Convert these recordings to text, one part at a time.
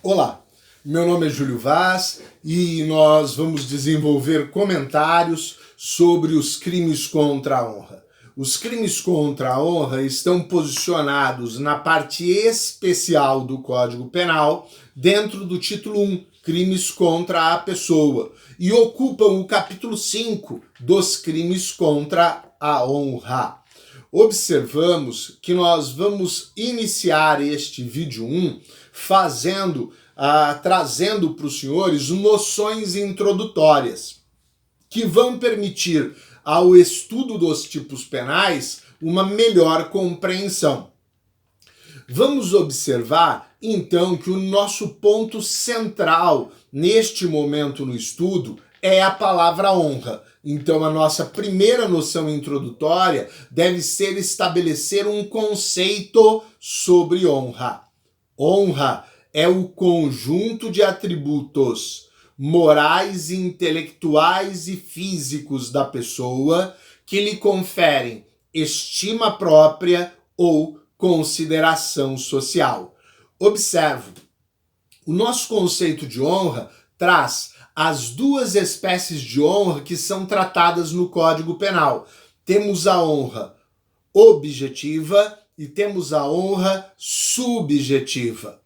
Olá, meu nome é Júlio Vaz e nós vamos desenvolver comentários sobre os crimes contra a honra. Os crimes contra a honra estão posicionados na parte especial do Código Penal, dentro do título 1, Crimes contra a Pessoa, e ocupam o capítulo 5 dos crimes contra a honra. Observamos que nós vamos iniciar este vídeo 1 trazendo para os senhores noções introdutórias que vão permitir ao estudo dos tipos penais uma melhor compreensão. Vamos observar, então, que o nosso ponto central neste momento no estudo é a palavra honra. Então, a nossa primeira noção introdutória deve ser estabelecer um conceito sobre honra. Honra é o conjunto de atributos morais, intelectuais e físicos da pessoa que lhe conferem estima própria ou consideração social. Observe, o nosso conceito de honra traz as duas espécies de honra que são tratadas no Código Penal. Temos a honra objetiva e temos a honra subjetiva.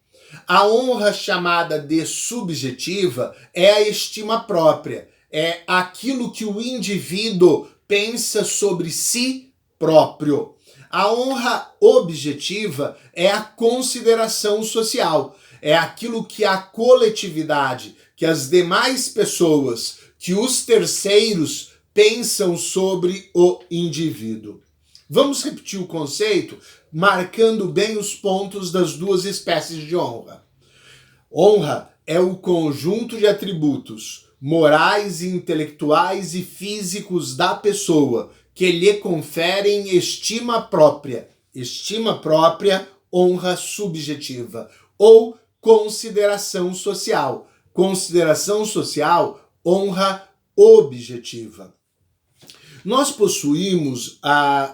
A honra chamada de subjetiva é a estima própria, é aquilo que o indivíduo pensa sobre si próprio. A honra objetiva é a consideração social, é aquilo que a coletividade, que as demais pessoas, que os terceiros pensam sobre o indivíduo. Vamos repetir o conceito, marcando bem os pontos das duas espécies de honra. Honra é o conjunto de atributos morais, intelectuais e físicos da pessoa que lhe conferem estima própria. Estima própria, honra subjetiva. Ou consideração social. Consideração social, honra objetiva. Nós possuímos,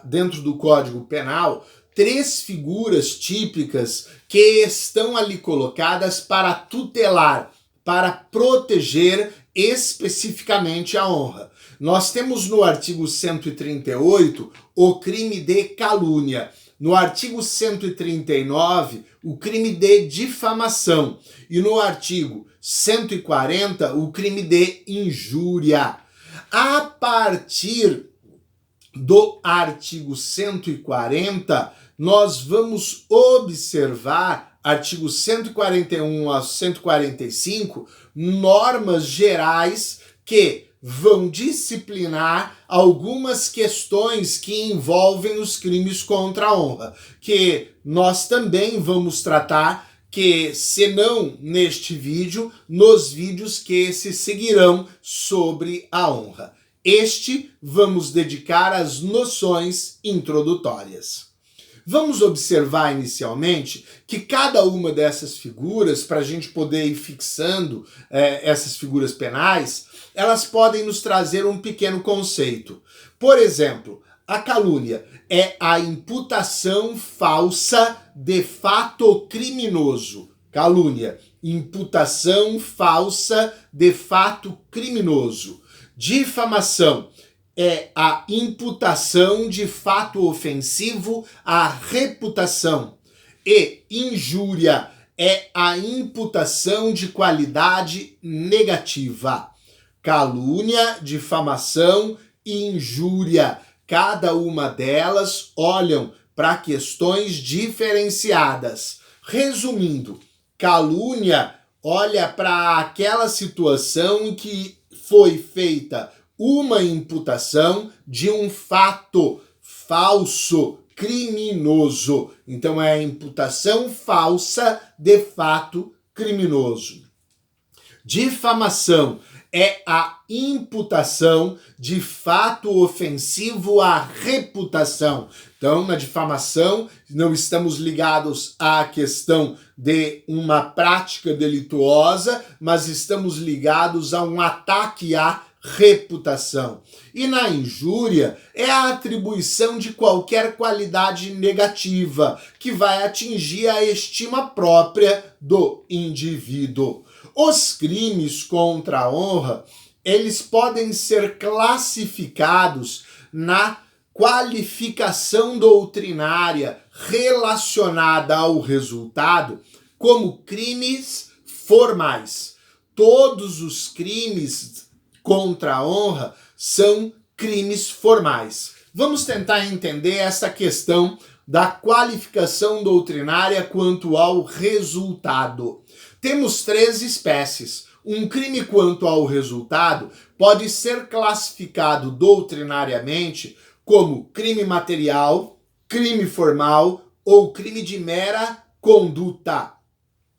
dentro do Código Penal, 3 figuras típicas que estão ali colocadas para tutelar, para proteger especificamente a honra. Nós temos no artigo 138 o crime de calúnia, no artigo 139 o crime de difamação e no artigo 140 o crime de injúria. A partir do artigo 140, nós vamos observar, artigo 141 a 145, normas gerais que vão disciplinar algumas questões que envolvem os crimes contra a honra, que nós também vamos tratar, que senão neste vídeo, nos vídeos que se seguirão sobre a honra. Este vamos dedicar às noções introdutórias. Vamos observar inicialmente que cada uma dessas figuras, para a gente poder ir fixando essas figuras penais, elas podem nos trazer um pequeno conceito. Por exemplo, a calúnia é a imputação falsa de fato criminoso. Calúnia, imputação falsa de fato criminoso. Difamação é a imputação de fato ofensivo à reputação. E injúria é a imputação de qualidade negativa. Calúnia, difamação e injúria. Cada uma delas olham para questões diferenciadas. Resumindo, calúnia olha para aquela situação em que foi feita uma imputação de um fato falso, criminoso. Então é a imputação falsa de fato criminoso. Difamação é a imputação de fato ofensivo à reputação. Então, na difamação, não estamos ligados à questão de uma prática delituosa, mas estamos ligados a um ataque à reputação. E na injúria é a atribuição de qualquer qualidade negativa que vai atingir a estima própria do indivíduo. Os crimes contra a honra, eles podem ser classificados na qualificação doutrinária relacionada ao resultado como crimes formais. Todos os crimes contra a honra são crimes formais. Vamos tentar entender essa questão da qualificação doutrinária quanto ao resultado. Temos 3 espécies. Um crime quanto ao resultado pode ser classificado doutrinariamente como crime material, crime formal ou crime de mera conduta.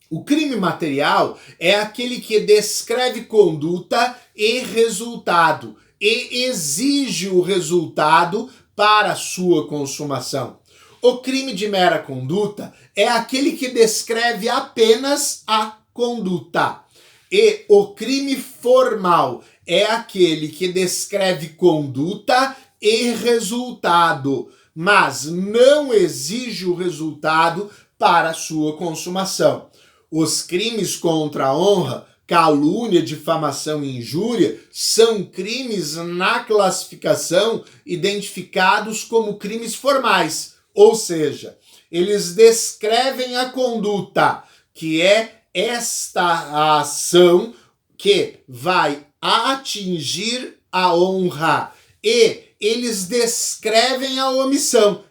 O crime material é aquele que descreve conduta e resultado e exige o resultado para sua consumação. O crime de mera conduta é aquele que descreve apenas a conduta. E o crime formal é aquele que descreve conduta e resultado, mas não exige o resultado para sua consumação. Os crimes contra a honra, calúnia, difamação e injúria são crimes na classificação identificados como crimes formais, ou seja, eles descrevem a conduta, que é esta ação que vai atingir a honra, e eles descrevem a omissão,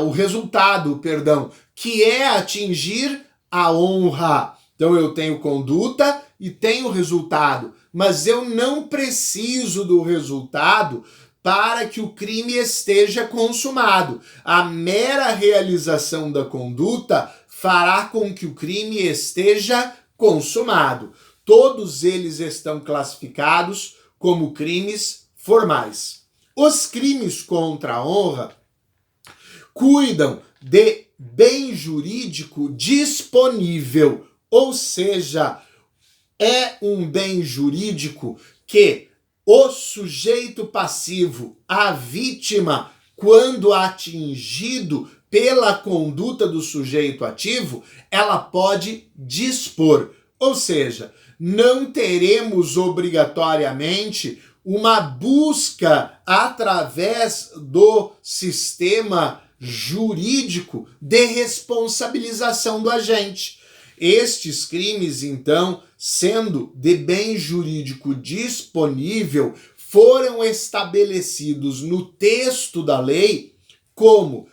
o resultado, que é atingir a honra. Então eu tenho conduta e tenho resultado, mas eu não preciso do resultado para que o crime esteja consumado. A mera realização da conduta fará com que o crime esteja consumado. Todos eles estão classificados como crimes formais. Os crimes contra a honra cuidam de bem jurídico disponível, ou seja, é um bem jurídico que o sujeito passivo, a vítima, quando atingido pela conduta do sujeito ativo, ela pode dispor. Ou seja, não teremos obrigatoriamente uma busca através do sistema jurídico de responsabilização do agente. Estes crimes, então, sendo de bem jurídico disponível, foram estabelecidos no texto da lei como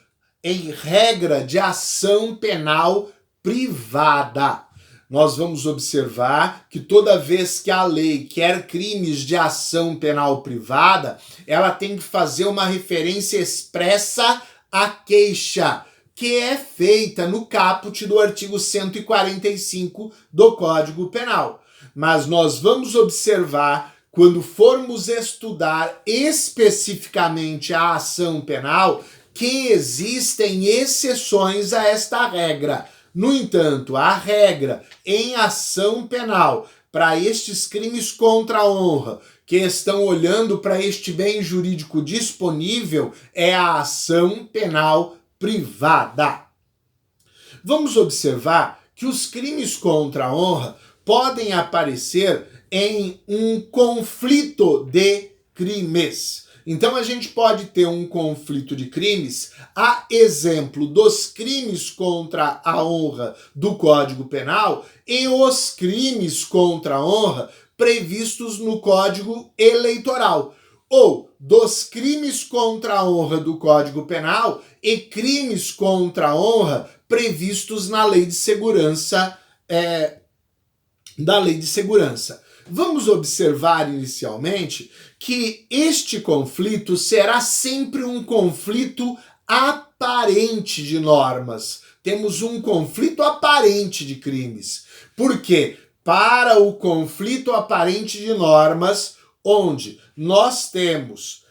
em regra de ação penal privada. Nós vamos observar que toda vez que a lei quer crimes de ação penal privada, ela tem que fazer uma referência expressa à queixa, que é feita no caput do artigo 145 do Código Penal. Mas nós vamos observar, quando formos estudar especificamente a ação penal, que existem exceções a esta regra. No entanto, a regra em ação penal para estes crimes contra a honra, que estão olhando para este bem jurídico disponível, é a ação penal privada. Vamos observar que os crimes contra a honra podem aparecer em um conflito de crimes. Então a gente pode ter um conflito de crimes, a exemplo dos crimes contra a honra do Código Penal e os crimes contra a honra previstos no Código Eleitoral, ou dos crimes contra a honra do Código Penal e crimes contra a honra previstos na Lei de Segurança, Vamos observar inicialmente que este conflito será sempre um conflito aparente de normas. Temos um conflito aparente de crimes. Por quê? Para o conflito aparente de normas, onde nós temos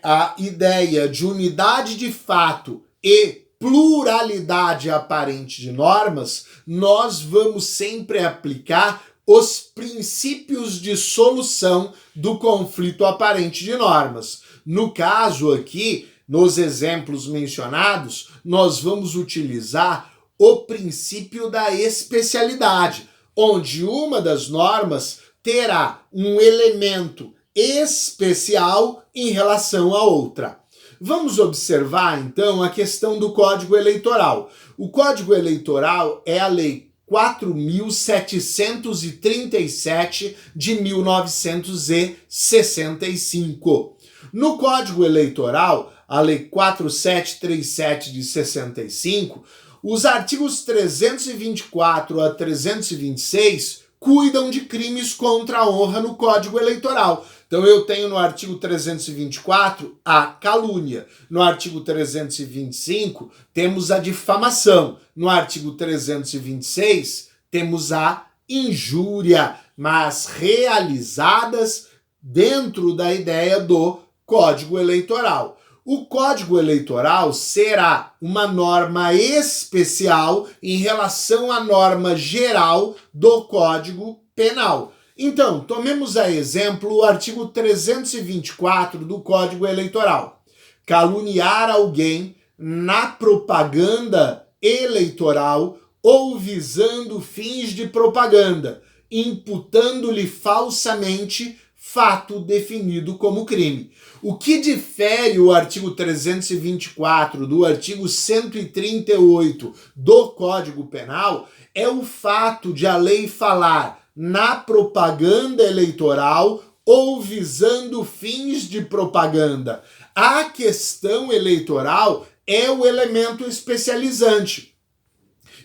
a ideia de unidade de fato e pluralidade aparente de normas, nós vamos sempre aplicar os princípios de solução do conflito aparente de normas. No caso aqui, nos exemplos mencionados, nós vamos utilizar o princípio da especialidade, onde uma das normas terá um elemento especial em relação à outra. Vamos observar, então, a questão do Código Eleitoral. O Código Eleitoral é a Lei 4.737 de 1965. No Código Eleitoral, a Lei 4737 de 65, os artigos 324 a 326 cuidam de crimes contra a honra no Código Eleitoral. Então eu tenho no artigo 324 a calúnia, no artigo 325 temos a difamação, no artigo 326 temos a injúria, mas realizadas dentro da ideia do Código Eleitoral. O Código Eleitoral será uma norma especial em relação à norma geral do Código Penal. Então, tomemos a exemplo o artigo 324 do Código Eleitoral. Caluniar alguém na propaganda eleitoral ou visando fins de propaganda, imputando-lhe falsamente fato definido como crime. O que difere o artigo 324 do artigo 138 do Código Penal é o fato de a lei falar na propaganda eleitoral ou visando fins de propaganda. A questão eleitoral é o elemento especializante.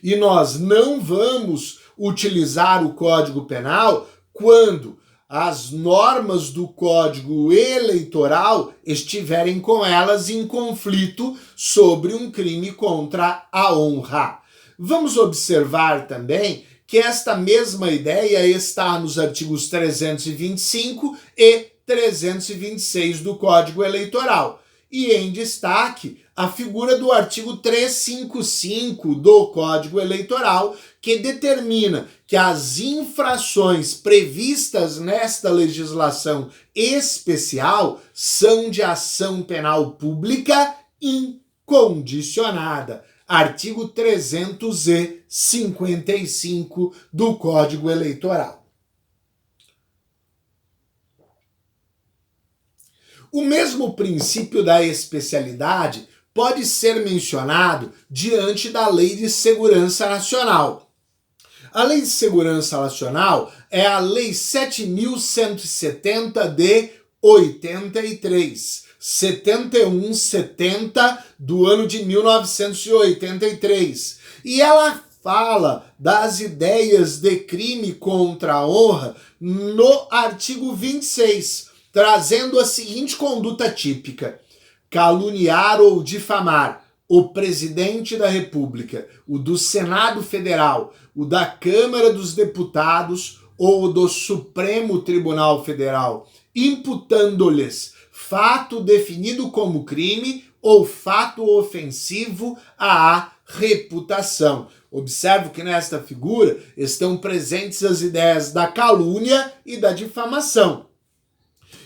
E nós não vamos utilizar o Código Penal quando as normas do Código Eleitoral estiverem com elas em conflito sobre um crime contra a honra. Vamos observar também que esta mesma ideia está nos artigos 325 e 326 do Código Eleitoral. E em destaque, a figura do artigo 355 do Código Eleitoral, que determina que as infrações previstas nesta legislação especial são de ação penal pública incondicionada. Artigo 355 do Código Eleitoral. O mesmo princípio da especialidade pode ser mencionado diante da Lei de Segurança Nacional. A Lei de Segurança Nacional é a Lei 7.170 de 83, 7170 do ano de 1983. E ela fala das ideias de crime contra a honra no artigo 26, trazendo a seguinte conduta típica: caluniar ou difamar o presidente da República, o do Senado Federal, o da Câmara dos Deputados ou do Supremo Tribunal Federal, imputando-lhes fato definido como crime ou fato ofensivo à reputação. Observe que nesta figura estão presentes as ideias da calúnia e da difamação.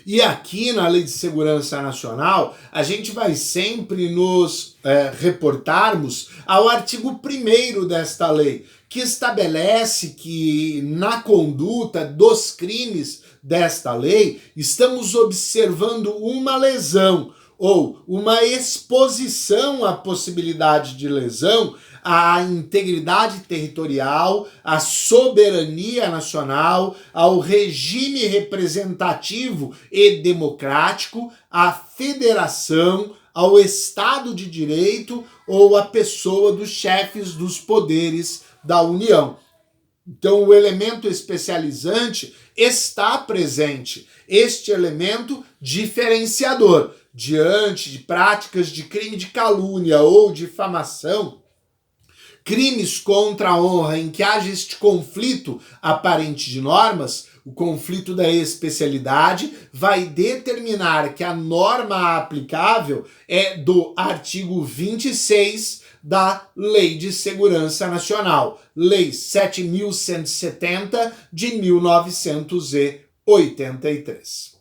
E aqui na Lei de Segurança Nacional, a gente vai sempre nos reportarmos ao artigo 1º desta lei, que estabelece que na conduta dos crimes desta lei, estamos observando uma lesão ou uma exposição à possibilidade de lesão à integridade territorial, à soberania nacional, ao regime representativo e democrático, à federação, ao Estado de Direito ou à pessoa dos chefes dos poderes da União. Então, o elemento especializante está presente, este elemento diferenciador. Diante de práticas de crime de calúnia ou difamação, crimes contra a honra em que haja este conflito aparente de normas, o conflito da especialidade vai determinar que a norma aplicável é do artigo 26 da Lei de Segurança Nacional, Lei 7.170 de 1983.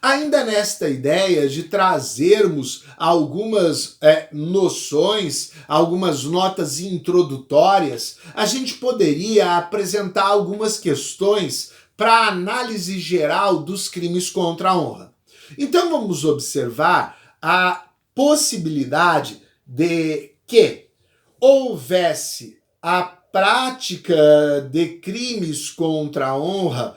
Ainda nesta ideia de trazermos algumas noções, algumas notas introdutórias, a gente poderia apresentar algumas questões para análise geral dos crimes contra a honra. Então vamos observar a possibilidade de que houvesse a prática de crimes contra a honra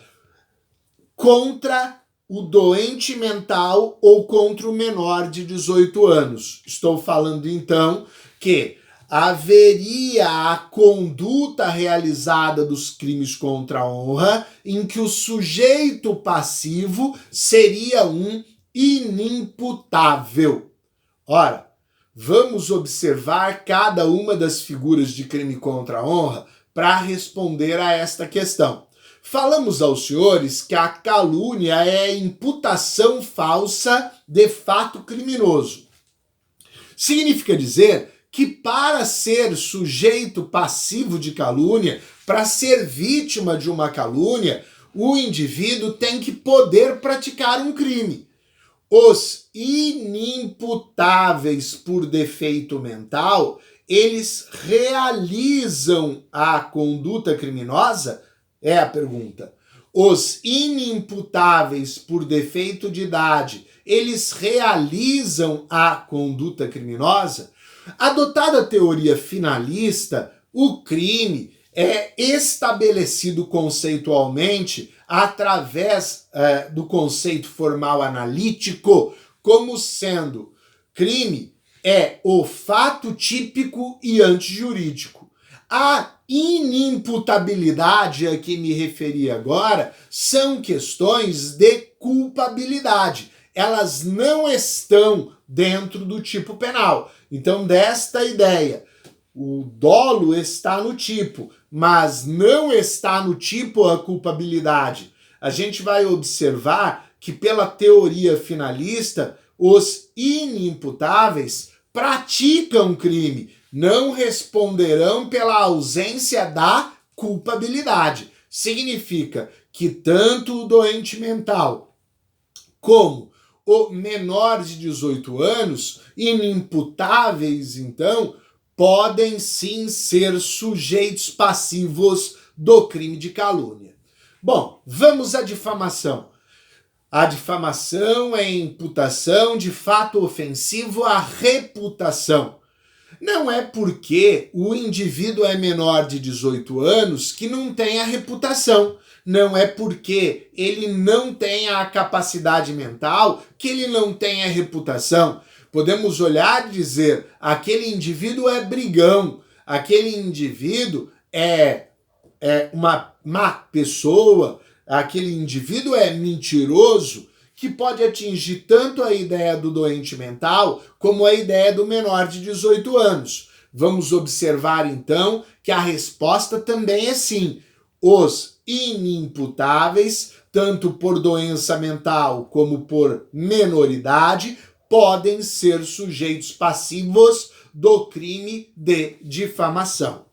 contra o doente mental ou contra o menor de 18 anos. Estou falando, então, que haveria a conduta realizada dos crimes contra a honra em que o sujeito passivo seria um inimputável. Ora, vamos observar cada uma das figuras de crime contra a honra para responder a esta questão. Falamos aos senhores que a calúnia é a imputação falsa de fato criminoso. Significa dizer que para ser sujeito passivo de calúnia, para ser vítima de uma calúnia, o indivíduo tem que poder praticar um crime. Os inimputáveis por defeito mental, eles realizam a conduta criminosa? É a pergunta. Os inimputáveis por defeito de idade, eles realizam a conduta criminosa? Adotada a teoria finalista, o crime é estabelecido conceitualmente através do conceito formal analítico como sendo crime é o fato típico e antijurídico. A inimputabilidade a que me referi agora são questões de culpabilidade. Elas não estão dentro do tipo penal. Então, desta ideia, o dolo está no tipo, mas não está no tipo a culpabilidade. A gente vai observar que, pela teoria finalista, os inimputáveis praticam crime, não responderão pela ausência da culpabilidade. Significa que tanto o doente mental como o menor de 18 anos, inimputáveis, então, podem sim ser sujeitos passivos do crime de calúnia. Bom, vamos à difamação. A difamação é imputação de fato ofensivo à reputação. Não é porque o indivíduo é menor de 18 anos que não tem a reputação. Não é porque ele não tem a capacidade mental que ele não tem a reputação. Podemos olhar e dizer, aquele indivíduo é brigão, aquele indivíduo é uma má pessoa, aquele indivíduo é mentiroso, que pode atingir tanto a ideia do doente mental como a ideia do menor de 18 anos. Vamos observar, então, que a resposta também é sim. Os inimputáveis, tanto por doença mental como por menoridade, podem ser sujeitos passivos do crime de difamação.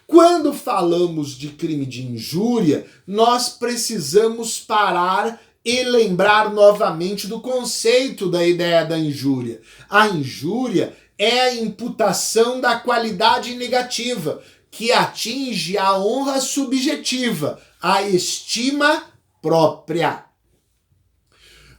Quando falamos de crime de injúria, nós precisamos parar e lembrar novamente do conceito da ideia da injúria. A injúria é a imputação da qualidade negativa, que atinge a honra subjetiva, a estima própria.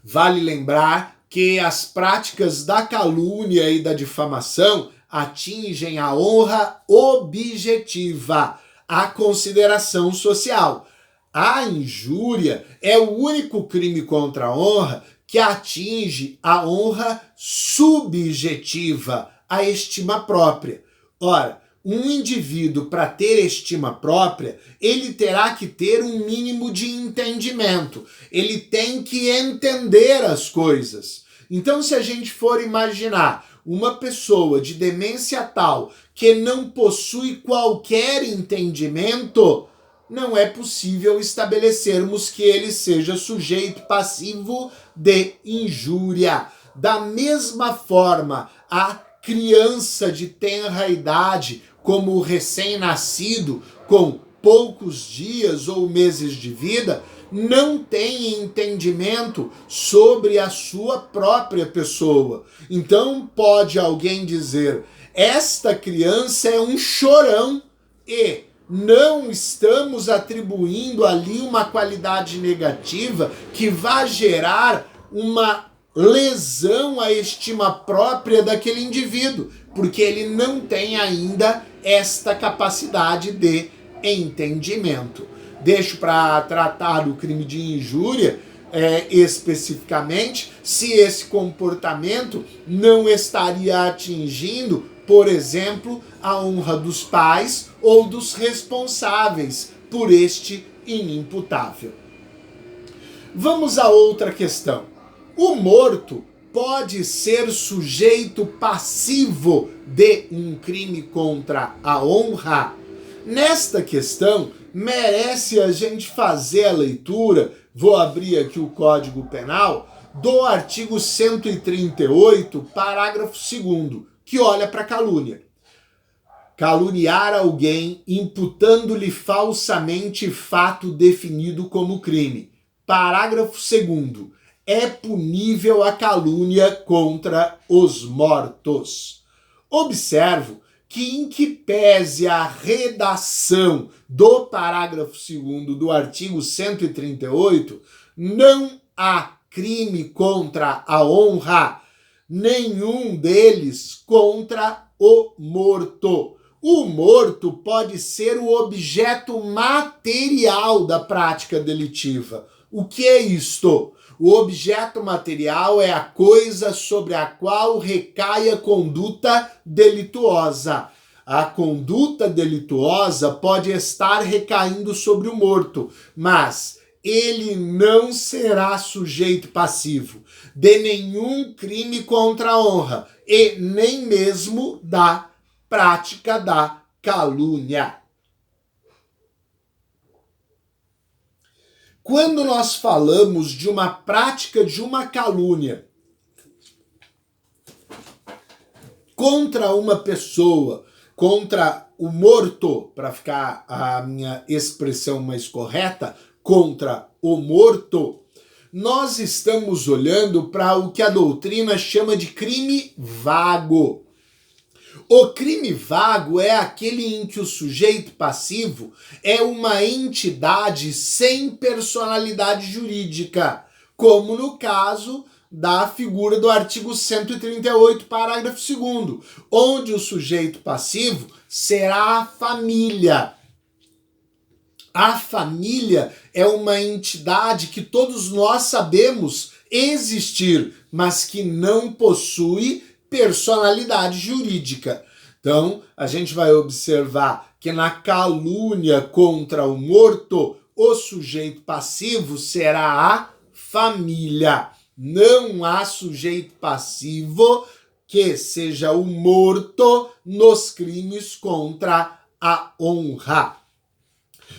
Vale lembrar que as práticas da calúnia e da difamação atingem a honra objetiva, a consideração social. A injúria é o único crime contra a honra que atinge a honra subjetiva, a estima própria. Ora, um indivíduo, para ter estima própria, ele terá que ter um mínimo de entendimento. Ele tem que entender as coisas. Então, se a gente for imaginar uma pessoa de demência tal que não possui qualquer entendimento, não é possível estabelecermos que ele seja sujeito passivo de injúria. Da mesma forma, a criança de tenra idade, como o recém-nascido, com poucos dias ou meses de vida, não tem entendimento sobre a sua própria pessoa. Então pode alguém dizer, esta criança é um chorão, e não estamos atribuindo ali uma qualidade negativa que vai gerar uma lesão à estima própria daquele indivíduo, porque ele não tem ainda esta capacidade de entendimento. Deixo para tratar do crime de injúria especificamente, se esse comportamento não estaria atingindo, por exemplo, a honra dos pais ou dos responsáveis por este inimputável. Vamos a outra questão. O morto pode ser sujeito passivo de um crime contra a honra? Nesta questão, merece a gente fazer a leitura, vou abrir aqui o Código Penal, do artigo 138, parágrafo 2º, que olha para calúnia. Caluniar alguém imputando-lhe falsamente fato definido como crime. Parágrafo 2º. É punível a calúnia contra os mortos. Observo que, em que pese a redação do parágrafo 2º do artigo 138, não há crime contra a honra, nenhum deles contra o morto. O morto pode ser o objeto material da prática delitiva. O que é isto? O objeto material é a coisa sobre a qual recai a conduta delituosa. A conduta delituosa pode estar recaindo sobre o morto, mas ele não será sujeito passivo de nenhum crime contra a honra e nem mesmo da prática da calúnia. Quando nós falamos de uma prática de uma calúnia contra uma pessoa, contra o morto, para ficar a minha expressão mais correta, contra o morto, nós estamos olhando para o que a doutrina chama de crime vago. O crime vago é aquele em que o sujeito passivo é uma entidade sem personalidade jurídica, como no caso da figura do artigo 138, parágrafo 2º, onde o sujeito passivo será a família. A família é uma entidade que todos nós sabemos existir, mas que não possui personalidade jurídica. Então, a gente vai observar que na calúnia contra o morto, o sujeito passivo será a família. Não há sujeito passivo que seja o morto nos crimes contra a honra.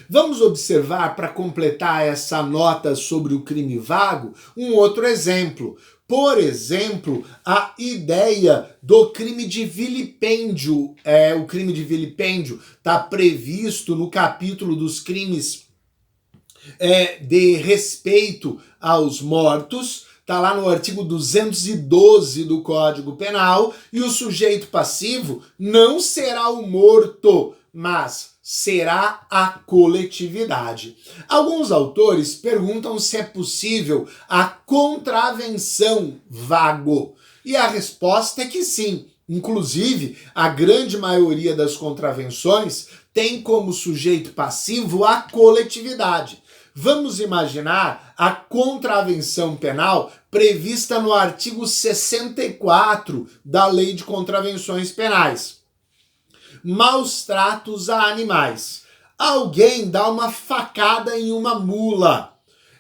Vamos observar, para completar essa nota sobre o crime vago, um outro exemplo. Por exemplo, a ideia do crime de vilipêndio. O crime de vilipêndio está previsto no capítulo dos crimes de respeito aos mortos. Está lá no artigo 212 do Código Penal. E o sujeito passivo não será o morto, mas será a coletividade. Alguns autores perguntam se é possível a contravenção vago. E a resposta é que sim. Inclusive, a grande maioria das contravenções tem como sujeito passivo a coletividade. Vamos imaginar a contravenção penal prevista no artigo 64 da Lei de Contravenções Penais. Maus tratos a animais. Alguém dá uma facada em uma mula.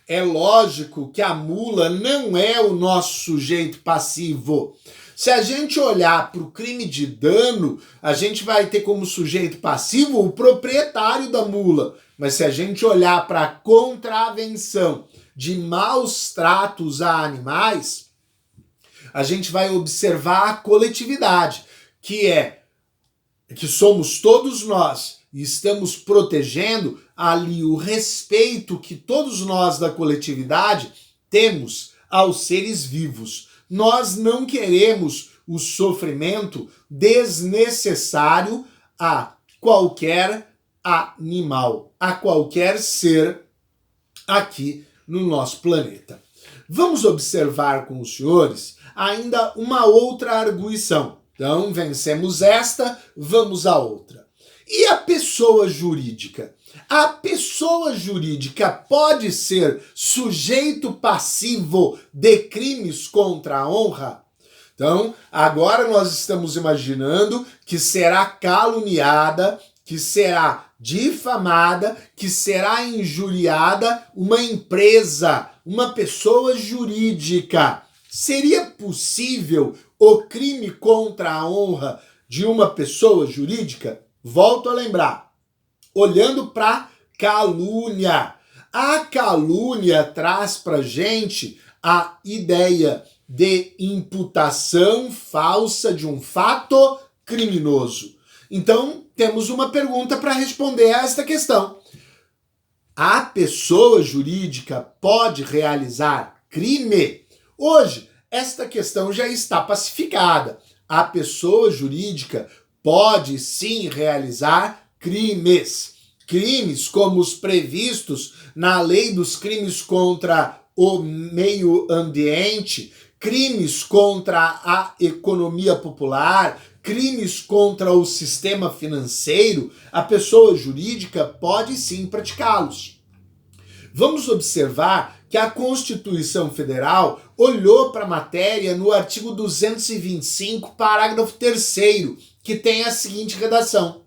É lógico que a mula não é o nosso sujeito passivo. Se a gente olhar para o crime de dano, a gente vai ter como sujeito passivo o proprietário da mula. Mas se a gente olhar para a contravenção de maus tratos a animais, a gente vai observar a coletividade. que somos todos nós e estamos protegendo ali o respeito que todos nós da coletividade temos aos seres vivos. Nós não queremos o sofrimento desnecessário a qualquer animal, a qualquer ser aqui no nosso planeta. Vamos observar com os senhores ainda uma outra arguição. Então, vencemos esta, vamos à outra. E a pessoa jurídica? A pessoa jurídica pode ser sujeito passivo de crimes contra a honra? Então, agora nós estamos imaginando que será caluniada, que será difamada, que será injuriada uma empresa, uma pessoa jurídica. Seria possível o crime contra a honra de uma pessoa jurídica? Volto a lembrar, olhando para calúnia. A calúnia traz para gente a ideia de imputação falsa de um fato criminoso. Então, temos uma pergunta para responder a esta questão. A pessoa jurídica pode realizar crime? Hoje, esta questão já está pacificada. A pessoa jurídica pode sim realizar crimes. Crimes como os previstos na lei dos crimes contra o meio ambiente, crimes contra a economia popular, crimes contra o sistema financeiro, a pessoa jurídica pode sim praticá-los. Vamos observar que a Constituição Federal olhou para a matéria no artigo 225, parágrafo 3º, que tem a seguinte redação: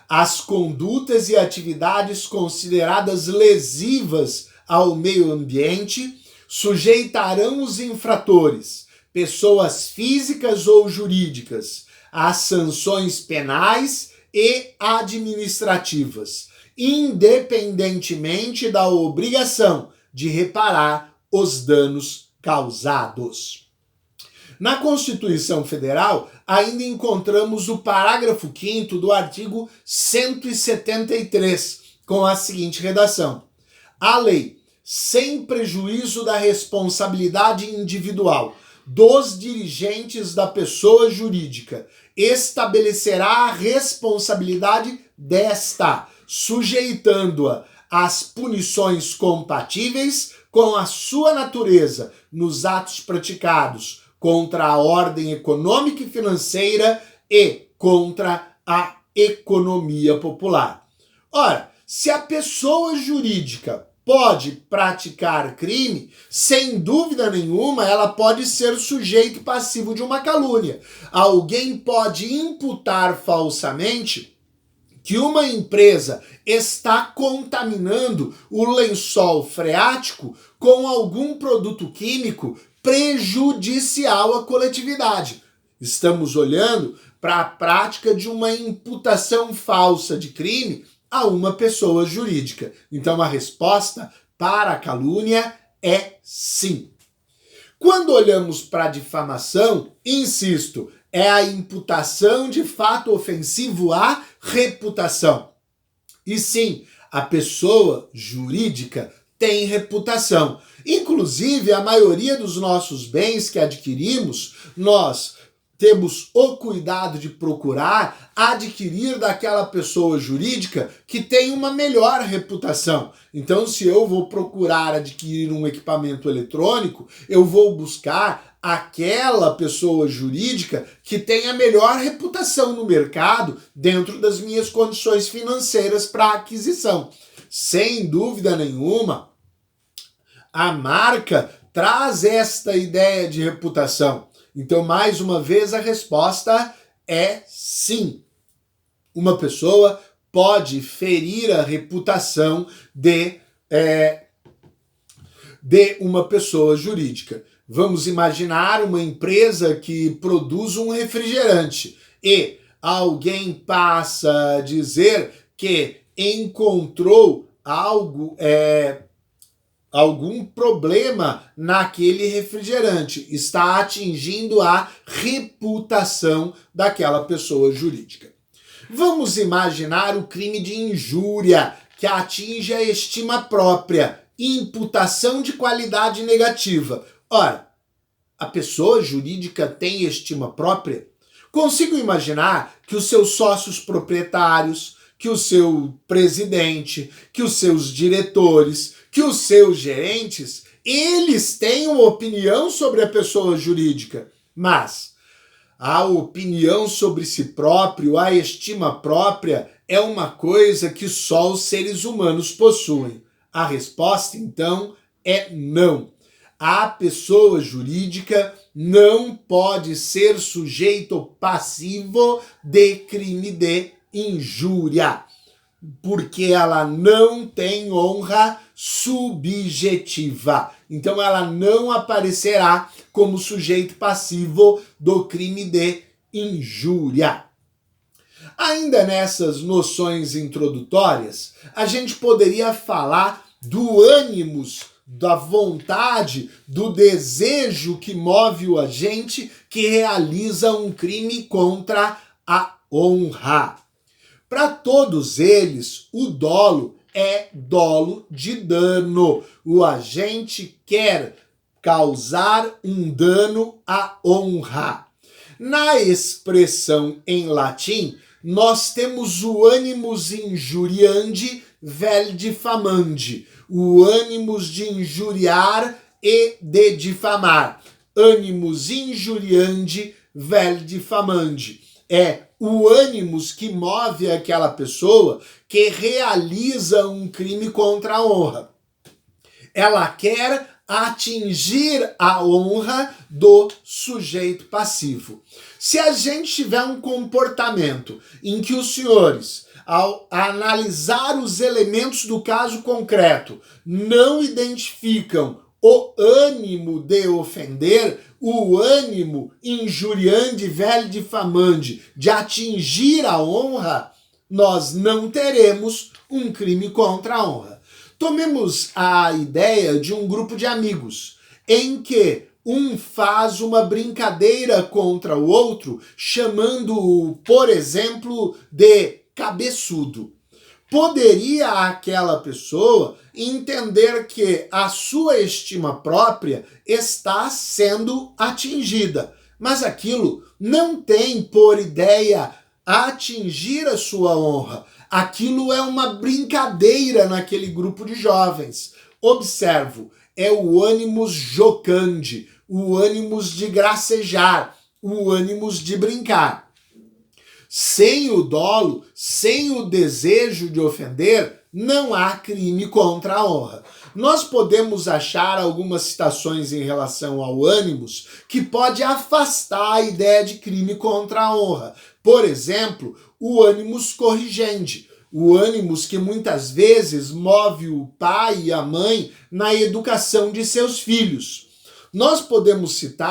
as condutas e atividades consideradas lesivas ao meio ambiente sujeitarão os infratores, pessoas físicas ou jurídicas, às sanções penais e administrativas, independentemente da obrigação de reparar os danos causados. Na Constituição Federal, ainda encontramos o parágrafo 5º do artigo 173, com a seguinte redação: a lei, sem prejuízo da responsabilidade individual dos dirigentes da pessoa jurídica, estabelecerá a responsabilidade desta, sujeitando-a às punições compatíveis com a sua natureza nos atos praticados contra a ordem econômica e financeira e contra a economia popular. Ora, se a pessoa jurídica pode praticar crime, sem dúvida nenhuma ela pode ser sujeito passivo de uma calúnia. Alguém pode imputar falsamente que uma empresa está contaminando o lençol freático com algum produto químico prejudicial à coletividade. Estamos olhando para a prática de uma imputação falsa de crime a uma pessoa jurídica. Então a resposta para a calúnia é sim. Quando olhamos para a difamação, insisto, é a imputação de fato ofensivo à reputação. E sim, a pessoa jurídica tem reputação. Inclusive, a maioria dos nossos bens que adquirimos, nós temos o cuidado de procurar adquirir daquela pessoa jurídica que tem uma melhor reputação. Então, se eu vou procurar adquirir um equipamento eletrônico, eu vou buscar aquela pessoa jurídica que tem a melhor reputação no mercado dentro das minhas condições financeiras para aquisição. Sem dúvida nenhuma, a marca traz esta ideia de reputação. Então, mais uma vez, a resposta é sim. Uma pessoa pode ferir a reputação de uma pessoa jurídica. Vamos imaginar uma empresa que produz um refrigerante e alguém passa a dizer que encontrou algo algum problema naquele refrigerante, está atingindo a reputação daquela pessoa jurídica. Vamos imaginar o crime de injúria, que atinge a estima própria, imputação de qualidade negativa. Ora, a pessoa jurídica tem estima própria? Consigo imaginar que os seus sócios proprietários, que o seu presidente, que os seus diretores, que os seus gerentes, eles tenham opinião sobre a pessoa jurídica, mas a opinião sobre si próprio, a estima própria, é uma coisa que só os seres humanos possuem. A resposta, então, é não. A pessoa jurídica não pode ser sujeito passivo de crime de injúria, porque ela não tem honra subjetiva. Então ela não aparecerá como sujeito passivo do crime de injúria. Ainda nessas noções introdutórias, a gente poderia falar do ânimos, da vontade, do desejo que move o agente que realiza um crime contra a honra. Para todos eles, o dolo é dolo de dano. O agente quer causar um dano à honra. Na expressão em latim, nós temos o animus injuriandi vel diffamandi, o animus de injuriar e de difamar. Animus injuriandi vel diffamandi. É o animus que move aquela pessoa que realiza um crime contra a honra. Ela quer atingir a honra do sujeito passivo. Se a gente tiver um comportamento em que os senhores, ao analisar os elementos do caso concreto, não identificam o ânimo de ofender, o ânimo injuriandi vel diffamandi, de atingir a honra, nós não teremos um crime contra a honra. Tomemos a ideia de um grupo de amigos, em que um faz uma brincadeira contra o outro, chamando-o, por exemplo, de cabeçudo. Poderia aquela pessoa entender que a sua estima própria está sendo atingida, mas aquilo não tem por ideia atingir a sua honra. Aquilo é uma brincadeira naquele grupo de jovens. Observo, é o animus jocandi, o animus de gracejar, o animus de brincar. Sem o dolo, sem o desejo de ofender, não há crime contra a honra. Nós podemos achar algumas citações em relação ao animus que pode afastar a ideia de crime contra a honra. Por exemplo, o animus corrigendi, o animus que muitas vezes move o pai e a mãe na educação de seus filhos. Nós podemos citar